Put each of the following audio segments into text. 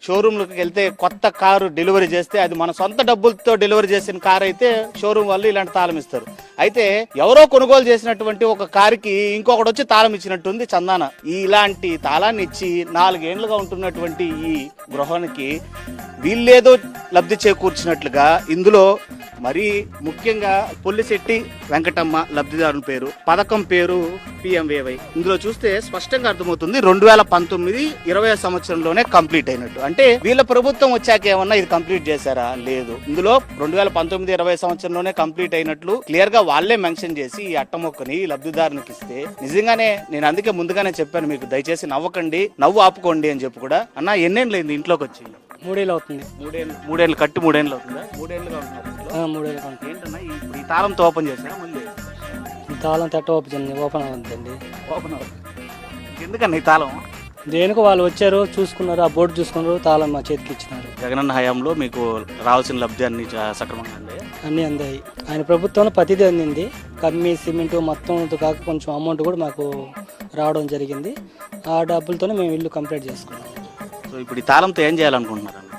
షోరూమ్లకు వెళ్తే కొత్త car delivery చేస్తే అది మన సొంత డబ్బులతో డెలివరీ చేసిన కారు అయితే షోరూమ్ వాళ్ళు ఇలాంటి తాళం ఇస్తారు. అయితే ఎవరో కొనుగోలు చేసినటువంటి ఒక కారుకి ఇంకొకటి వచ్చి తాళం ఇచ్చినట్టుంది చందాన. ఇలాంటి తాళాన్ని ఇచ్చి 4 ఏళ్లుగా ఉంటున్నటువంటి ఈ గృహానికి వీళ్ళేదో లబ్ధి చేకూర్చినట్లుగా ఇందులో మరీ ముఖ్యంగా పొల్లిశెట్టి వెంకటమ్మ లబ్ధిదారుని పేరు, పథకం పేరు PMVY. ఇందులో చూస్తే స్పష్టంగా అర్థమవుతుంది 2019-20 సంవత్సరంలోనే కంప్లీట్ అయినట్టు. అంటే వీళ్ళ ప్రభుత్వం వచ్చాక ఏమన్నా ఇది కంప్లీట్ చేశారా? లేదు. ఇందులో 2019-20 సంవత్సరంలోనే కంప్లీట్ అయినట్లు క్లియర్ గా వాళ్ళే మెన్షన్ చేసి ఈ అట్టమొక్కని లబ్ధిదారునికి ఇస్తే నిజంగానే నేను అందుకే ముందుగానే చెప్పాను మీకు, దయచేసి నవ్వకండి, నవ్వు ఆపుకోండి అని చెప్పి కూడా. అన్న ఎన్నేళ్ళు అయింది ఇంట్లోకి వచ్చి? 3 ఏళ్ళు అవుతుంది. 3 ఏళ్ళు కట్టి 3 ఏళ్ళు అవుతుందా? 3 ఏళ్ళుగా ఉంటున్నారు. 3 ఏళ్ళు అవుతుంది. ఏంటన్నా ఈ తాళంతో ఓపెన్ చేశారా? మళ్ళీ ఈ తాళం తట్ట ఓపెన్ అవుతుందండి. ఓపెన్ అవుతుంది. ఎందుకన్నా ఈ తాళం? దేనికి వాళ్ళు వచ్చారు, చూసుకున్నారు, ఆ బోర్డు చూసుకున్నారు, తాళం మా చేతికి ఇచ్చినారు. జగనన్న హయాంలో మీకు రావాల్సిన లబ్ధి అన్ని సక్రమంగా అండి? అన్నీ అందాయి. ఆయన ప్రభుత్వంలో ప్రతిదీ అందింది. కమ్మి సిమెంట్ మొత్తం కాక కొంచెం అమౌంట్ కూడా మాకు రావడం జరిగింది. ఆ డబ్బులతోనే మేము ఇల్లు కంప్లీట్ చేసుకున్నాం. సో ఇప్పుడు ఈ తాళంతో ఏం చేయాలనుకుంటున్నారన్న?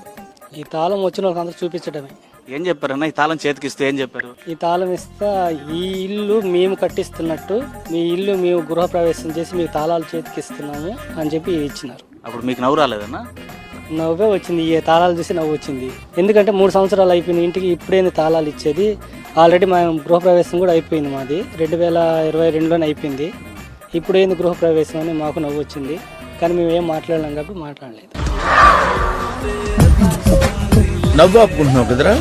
ఈ తాళం వచ్చిన వాళ్ళకి అందరూ చూపించడమే. ఏం చెప్పారన్న? ఈ తాళం చేతికి ఇస్తే ఏం చెప్పారు? ఈ తాళం ఇస్తా ఈ ఇల్లు మేము కట్టిస్తున్నట్టు, మీ ఇల్లు మేము గృహప్రవేశం చేసి మీకు తాళాలు చేతికి ఇస్తున్నాము అని చెప్పి ఇచ్చినారు. అప్పుడు మీకు నవ్వు రాలేదన్నా? నవ్వే వచ్చింది. ఈ తాళాలు చూసి నవ్వు వచ్చింది. ఎందుకంటే 3 సంవత్సరాలు అయిపోయింది ఇంటికి, ఇప్పుడేంది తాళాలు ఇచ్చేది? ఆల్రెడీ మా గృహప్రవేశం కూడా అయిపోయింది. మాది 2022లోనే అయిపోయింది. ఇప్పుడేంది గృహప్రవేశం అని మాకు నవ్వు వచ్చింది. కానీ మేము ఏం మాట్లాడలేం కాబట్టి మాట్లాడలేదు. నవ్వు ఆపుకుంటున్నావు కదరా.